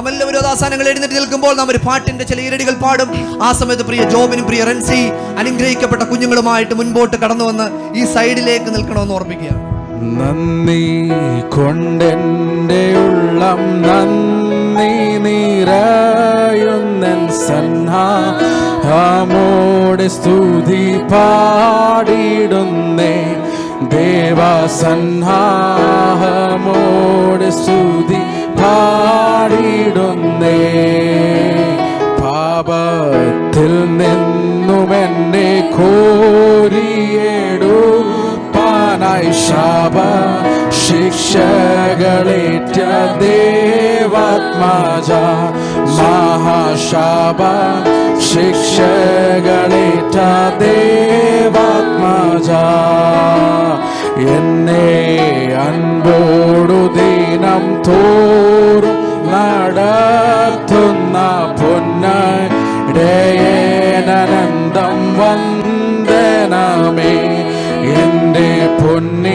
നമ്മളെല്ലാവരും അവസാനങ്ങൾ എഴുന്നേറ്റ് നിൽക്കുമ്പോൾ നാം ഒരു പാട്ടിന്റെ ചില ഇരടികൾ പാടും. ആ സമയത്ത് പ്രിയ ജോബിനും പ്രിയ റൻസി അനുഗ്രഹിക്കപ്പെട്ട കുഞ്ഞുങ്ങളുമായിട്ട് മുൻപോട്ട് കടന്നു വന്ന് ഈ സൈഡിലേക്ക് നിൽക്കണമെന്ന് ഓർമ്മിക്കുക. നന്ദി കൊണ്ടെൻ്റെ ഉള്ളം നന്ദി നിറയുന്നൻ സന്നാഹമോടെ സ്തുതി പാടിടുന്നേ ദേവസന്നാഹമോടെ സ്തുതി പാടിടുന്നേ. പാപത്തിൽ നിന്നും എന്നെ കോരിയെടുപ്പാനായി ശാപ ശിക്ഷകളേറ്റ ദേവാത്മാജ മഹാശാപ ശിക്ഷകളേറ്റ ദേവാത്മാജ എന്നെ അൻപോടു ദിനം തോറും നടത്തുന്ന പൊന്നടയനന്തം വന്ദനമേ എൻ്റെ പൊന്നിടയനന്തം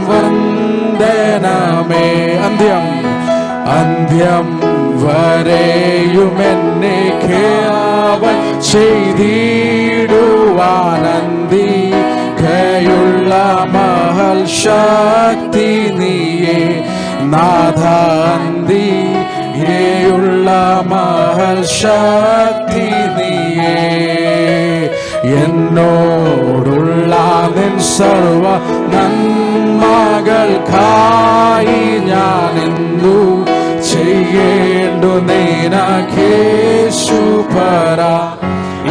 വന്ദനമേ. അന്ത്യം വരെയുമെന്നെ കേവൽ ചെയ്തിടുവാനന്ദിക്കയുള്ള മഹൽ ശക്തി നീയേ നാഥാന്തിയുള്ള മഹൽ ശക്തി നീയേ. എന്നോടുള്ള നിൻ സർവ നന്മകൾക്കായി ഞാൻ എന്തു ചെയ്യേണ്ടു നിനക്കേശുപര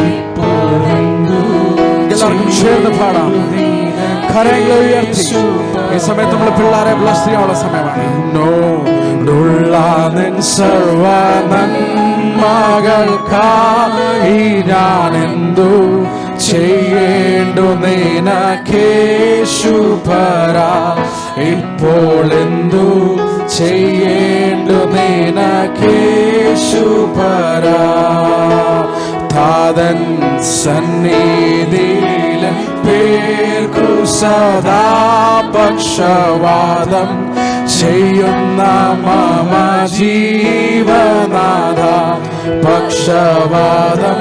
ഇപ്പോഴെന്തു ചേർന്ന് പാടാം. കരങ്ങൾ ഉയർത്തി ഈ സമയത്ത് നമ്മൾ പിള്ളേരെ ബ്ലസ് ചെയ്യാനുള്ള സമയമാണ്. എന്നോടുള്ള നിൻ സർവ നന്മകൾക്കായി ഞാൻ എന്തു ചെയ്യേണ്ടു നിനക്കേശുപര ഇപ്പോൾ എന്തു ചെയ്യേണ്ടു നിനക്കേശുപര. താതൻ സന്നിധിയിൽ പേർക്കു സദാ പക്ഷവാദം ചെയ്യുന്ന മമ ജീവനാഥ പക്ഷവാദം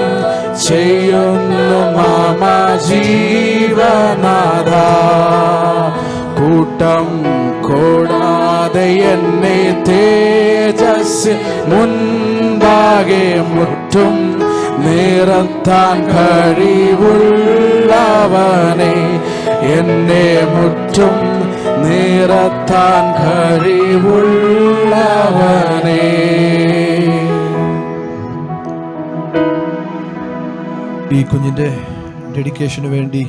ചെയ്യുന്നു മമ ജീവനാഥ. കൂട്ടം കൂടാതെ എന്നെ തേജസ് മുൻപാകെ മുറ്റും നിറത്താൻ കഴിവുള്ളവനെ എന്നെ മുറ്റും നിറത്താൻ കഴിവുള്ളവനെ. ഈ കുഞ്ഞിൻ്റെ ഡെഡിക്കേഷന് വേണ്ടി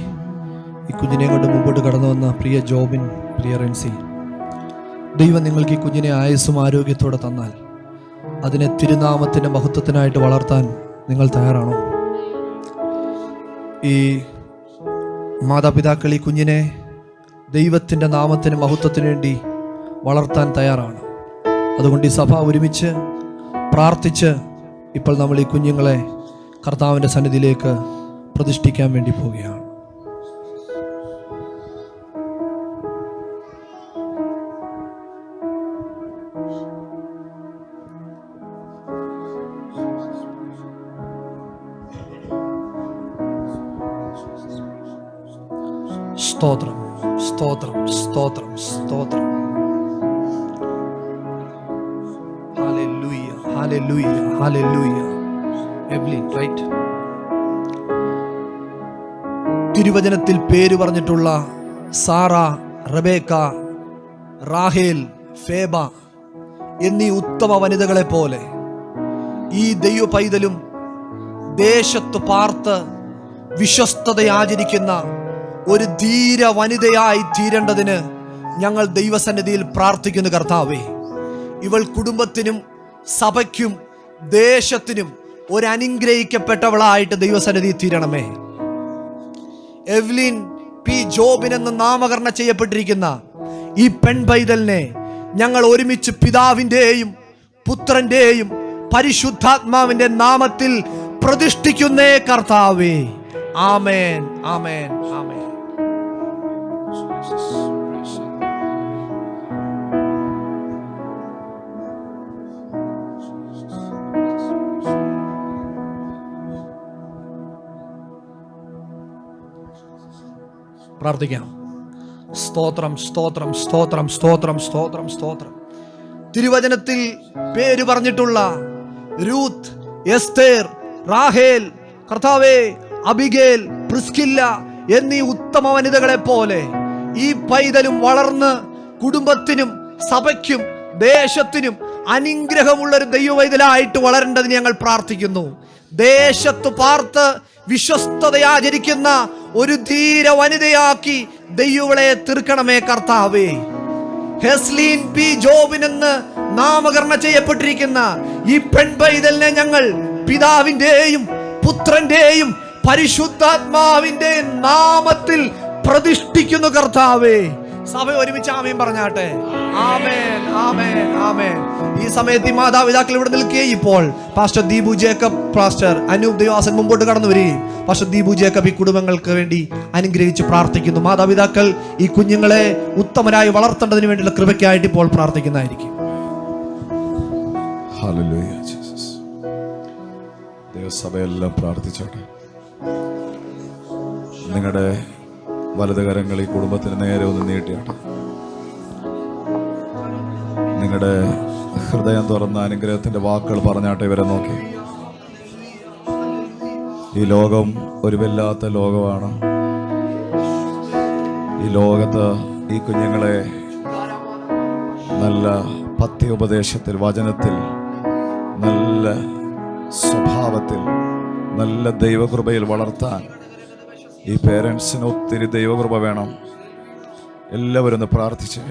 ഈ കുഞ്ഞിനെ കൊണ്ട് മുമ്പോട്ട് കടന്നു വന്ന പ്രിയ ജോബിൻ, പ്രിയ റൻസി, ദൈവം നിങ്ങൾക്ക് ഈ കുഞ്ഞിനെ ആയുസ്സും ആരോഗ്യത്തോടെ തന്നാൽ അതിനെ തിരുനാമത്തിൻ്റെ മഹത്വത്തിനായിട്ട് വളർത്താൻ നിങ്ങൾ തയ്യാറാണോ? ഈ മാതാപിതാക്കൾ ഈ കുഞ്ഞിനെ ദൈവത്തിൻ്റെ നാമത്തിന് മഹത്വത്തിന് വേണ്ടി വളർത്താൻ തയ്യാറാണ്. അതുകൊണ്ട് ഈ സഭ ഒരുമിച്ച് പ്രാർത്ഥിച്ച് ഇപ്പോൾ നമ്മൾ ഈ കുഞ്ഞുങ്ങളെ കർത്താവിൻ്റെ സന്നിധിയിലേക്ക് പ്രതിഷ്ഠിക്കാൻ വേണ്ടി പോവുകയാണ്. സ്തോത്രം, സ്തോത്രം, സ്തോത്രം, സ്തോത്രം. ഹല്ലേലൂയ, ഹല്ലേലൂയ, ഹല്ലേലൂയ. Evelyn, right. തിരുവചനത്തിൽ പേര് പറഞ്ഞിട്ടുള്ള സാറ, റബേക്ക, റാഹേൽ, ഫേബ എന്നീ ഉത്തമ വനിതകളെ പോലെ ഈ ദൈവ പൈതലും ദേശത്ത് പാർത്ത് വിശ്വസ്തതയാചരിക്കുന്ന ഒരു ധീര വനിതയായി തീരേണ്ടതിന് ഞങ്ങൾ ദൈവസന്നിധിയിൽ പ്രാർത്ഥിക്കുന്നു. കർത്താവേ, ഇവൾ കുടുംബത്തിനും സഭയ്ക്കും ദേശത്തിനും ഒരു അനുഗ്രഹിക്കപ്പെട്ടവളായിട്ട് ദൈവസന്നിധിയിൽ തീരണമേ. എവ്ലിൻ പി ജോബിൻ എന്ന് നാമകരണം ചെയ്യപ്പെട്ടിരിക്കുന്ന ഈ പെൺപൈതലിനെ ഞങ്ങൾ ഒരുമിച്ച് പിതാവിൻ്റെയും പുത്രൻ്റെയും പരിശുദ്ധാത്മാവിൻ്റെ നാമത്തിൽ പ്രതിഷ്ഠിക്കുന്നേ കർത്താവേ. ആമേൻ, ആമേൻ, ആമേൻ. പ്രാർത്ഥിക്കാം. സ്തോത്രം, സ്തോത്രം, സ്തോത്രം, സ്തോത്രം, സ്തോത്രം, സ്തോത്രം. തിരുവചനത്തിൽ പേര് പറഞ്ഞിട്ടുള്ള രൂത്ത്, എസ്തേർ, റാഹേൽ, കർത്താവേ, അബിഗേൽ, പ്രിസ്കില്ല എന്നീ ഉത്തമ വനിതകളെ പോലെ ഈ പൈതലും വളർന്ന് കുടുംബത്തിനും സഭയ്ക്കും ദേശത്തിനും അനുഗ്രഹമുള്ളൊരു ദൈവവൈതലായിട്ട് വളരേണ്ടതിന് ഞങ്ങൾ പ്രാർത്ഥിക്കുന്നു. ദേശത്ത് പാർത്ത് വിശ്വസ്തതയാചരിക്കുന്ന ഒരു ധീര വനിതയാക്കി ദൈവങ്ങളെ തീർക്കണമേ കർത്താവേ. ഹെസ്ലീൻ പി ജോബിൻ എന്ന് നാമകരണം ചെയ്യപ്പെട്ടിരിക്കുന്ന ഈ പെൺപൈതലിനെ ഞങ്ങൾ പിതാവിന്റെയും പുത്രന്റെയും പരിശുദ്ധാത്മാവിന്റെയും നാമത്തിൽ പ്രതിഷ്ഠിക്കുന്നു കർത്താവേ. സഭ ഒരുമിച്ച് ആമേൻ പറഞ്ഞാട്ടെ. ആമേൻ, ആമേൻ, ആമേൻ. ഈ സമയത്ത് ഈ മാതാപിതാക്കൾ ഇവിടെ നിൽക്കുകയും ഇപ്പോൾ pastor Deepu Jacob, pastor Anoop Devasan മുമ്പോട്ട് കടന്നു വരികയും പാസ്റ്റർ ദീപു ജേക്കബ് ഈ കുടുംബങ്ങൾക്ക് വേണ്ടി അനുഗ്രഹിച്ച് പ്രാർത്ഥിക്കുന്നു. മാതാപിതാക്കൾ ഈ കുഞ്ഞുങ്ങളെ ഉത്തമരായി വളർത്തേണ്ടതിന് വേണ്ടിയുള്ള കൃപയ്ക്കായിട്ട് ഇപ്പോൾ പ്രാർത്ഥിക്കുന്നതായിരിക്കും. Hallelujah Jesus. ദൈവസഭയെല്ലാം പ്രാർത്ഥിച്ചോട്ടെ. നിങ്ങളുടെ വലതുകരങ്ങൾ ഈ കുടുംബത്തിന് നേരെ ഒന്ന് നീട്ടിയാട്ടെ. നിങ്ങളുടെ ഹൃദയം തുറന്ന അനുഗ്രഹത്തിന്റെ വാക്കുകൾ പറഞ്ഞാട്ടെ. ഇവരെ നോക്കി. ഈ ലോകം ഒരു വല്ലാത്ത ലോകമാണ്. ഈ ലോകത്ത് ഈ കുഞ്ഞുങ്ങളെ നല്ല പഥ്യോപദേശത്തിൽ, വചനത്തിൽ, നല്ല സ്വഭാവത്തിൽ, നല്ല ദൈവകൃപയിൽ വളർത്താൻ ഈ പേരൻസിന് ഒത്തിരി ദൈവകൃപ വേണം. എല്ലാവരും ഒന്ന് പ്രാർത്ഥിച്ച്.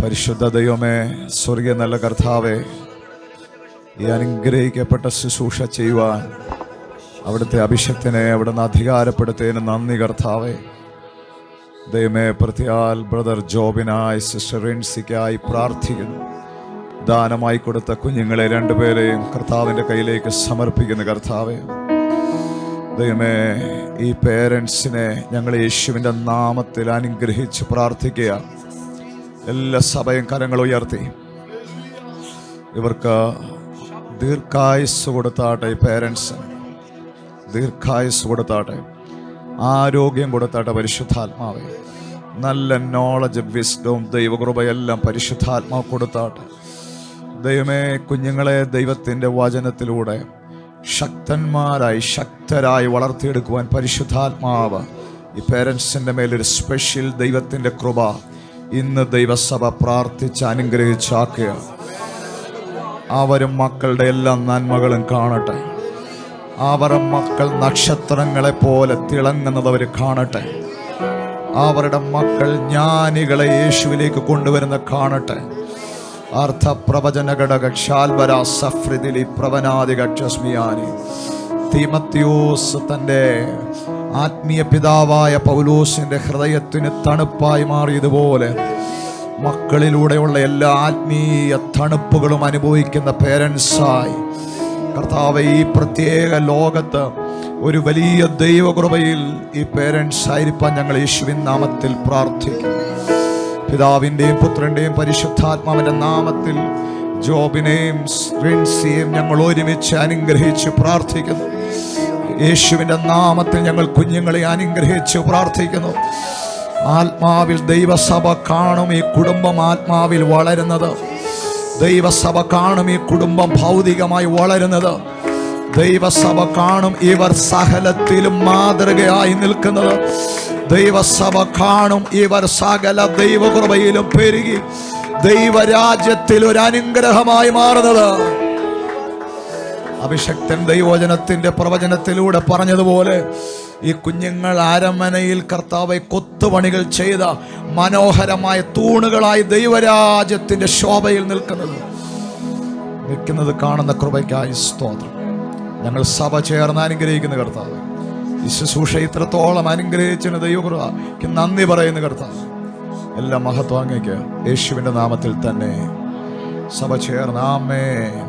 പരിശുദ്ധ ദൈവമേ, സ്വർഗീയ നല്ല കർത്താവേ, ഈ അനുഗ്രഹിക്കപ്പെട്ട ശുശ്രൂഷ ചെയ്യുവാൻ അവിടുത്തെ അഭിഷക്തനെ അവിടുന്ന് അധികാരപ്പെടുത്തിയതിന് നന്ദി കർത്താവേ. ദൈവമേ, പ്രത്യാൽ ബ്രദർ ജോബിനായി, സിസ്റ്റർ റിൻസിക്കായി പ്രാർത്ഥിക്കുന്നു. ദാനമായി കൊടുത്ത കുഞ്ഞുങ്ങളെ രണ്ടുപേരെയും കർത്താവിൻ്റെ കയ്യിലേക്ക് സമർപ്പിക്കുന്ന കർത്താവേ. ദൈവമേ, ഈ പേരൻസിനെ ഞങ്ങൾ യേശുവിൻ്റെ നാമത്തിൽ അനുഗ്രഹിച്ച് പ്രാർത്ഥിക്കുക. എല്ലാ സഭയും കരങ്ങൾ ഉയർത്തി ഇവർക്ക് ദീർഘായുസ് കൊടുത്താട്ടെ. ഈ പേരൻസ് ദീർഘായുസ് കൊടുത്താട്ടെ, ആരോഗ്യം കൊടുത്താട്ടെ പരിശുദ്ധാത്മാവേ. നല്ല നോളജ്, വിസ്ഡം, ദൈവകൃപയെല്ലാം പരിശുദ്ധാത്മാവ് കൊടുത്താട്ടെ. ദൈവമേ, കുഞ്ഞുങ്ങളെ ദൈവത്തിൻ്റെ വചനത്തിലൂടെ ശക്തരായി വളർത്തിയെടുക്കുവാൻ പരിശുദ്ധാത്മാവ് ഈ പേരൻസിൻ്റെ മേലൊരു സ്പെഷ്യൽ ദൈവത്തിൻ്റെ കൃപ ഇന്ന് ദൈവസഭ പ്രാർത്ഥിച്ച് അനുഗ്രഹിച്ചാക്കുക. അവരും മക്കളുടെ എല്ലാ നന്മകളും കാണട്ടെ. അവരുടെ മക്കൾ നക്ഷത്രങ്ങളെ പോലെ തിളങ്ങുന്നത് അവർ കാണട്ടെ. അവരുടെ മക്കൾ ജ്ഞാനികളെ യേശുവിലേക്ക് കൊണ്ടുവരുന്ന കാണട്ടെ. അർത്ഥപ്രവചന ഘടക ക്ഷാൽവര സഫ്രിദിലി പ്രവനാദികക്ഷസ്മിയാനി. തീമത്യോസ് തൻ്റെ ആത്മീയ പിതാവായ പൗലോസിൻ്റെ ഹൃദയത്തിന് തണുപ്പായി മാറിയതുപോലെ മക്കളിലൂടെയുള്ള എല്ലാ ആത്മീയ തണുപ്പുകളും അനുഭവിക്കുന്ന പേരൻസായി കർത്താവെ, ഈ പ്രത്യേക ലോകത്ത് ഒരു വലിയ ദൈവകൃപയിൽ ഈ പേരൻസ് ആയിരിക്കാൻ ഞങ്ങൾ യേശുവിൻ നാമത്തിൽ പ്രാർത്ഥിക്കുന്നു. പിതാവിൻ്റെയും പുത്രൻ്റെയും പരിശുദ്ധാത്മാവിൻ്റെ നാമത്തിൽ ജോബിനെയും റിൻസിയെയും ഞങ്ങൾ ഒരുമിച്ച് അനുഗ്രഹിച്ച് പ്രാർത്ഥിക്കുന്നു. യേശുവിൻ്റെ നാമത്തിൽ ഞങ്ങൾ കുഞ്ഞുങ്ങളെ അനുഗ്രഹിച്ച് പ്രാർത്ഥിക്കുന്നു. ആത്മാവിൽ ദൈവസഭ കാണും ഈ കുടുംബം ആത്മാവിൽ വളരുന്നത്. ദൈവസഭ കാണും ഈ കുടുംബം ഭൗതികമായി വളരുന്നത്. ദൈവസഭ കാണും ഇവർ സകലത്തിലും മാതൃകയായി നിൽക്കുന്നത്. ദൈവസഭ കാണും ഇവർ സകല ദൈവകൃപയിലും പെരുകി ദൈവരാജ്യത്തിൽ ഒരു അനുഗ്രഹമായി മാറുന്നത്. അഭിഷക്തൻ ദൈവവചനത്തിന്റെ പ്രവചനത്തിലൂടെ പറഞ്ഞതുപോലെ ഈ കുഞ്ഞുങ്ങൾ അരമനയിൽ കർത്താവെ കൊത്തുപണികൾ ചെയ്ത മനോഹരമായ തൂണുകളായി ദൈവരാജ്യത്തിന്റെ ശോഭയിൽ നിൽക്കുന്നത് കാണുന്ന കൃപയ്ക്കായി സ്തോത്രം. ഞങ്ങൾ സഭ ചേർന്ന് അനുഗ്രഹിക്കുന്ന കർത്താവ്, ഈ ശുശ്രൂഷ ഇത്രത്തോളം അനുഗ്രഹിച്ചതിന് ദൈവകൃപയ്ക്ക് നന്ദി പറയുന്ന കർത്താവ്. എല്ലാ മഹത്വം അങ്ങേക്ക് യേശുവിന്റെ നാമത്തിൽ തന്നെ സഭ ചേർന്ന് ആമേൻ.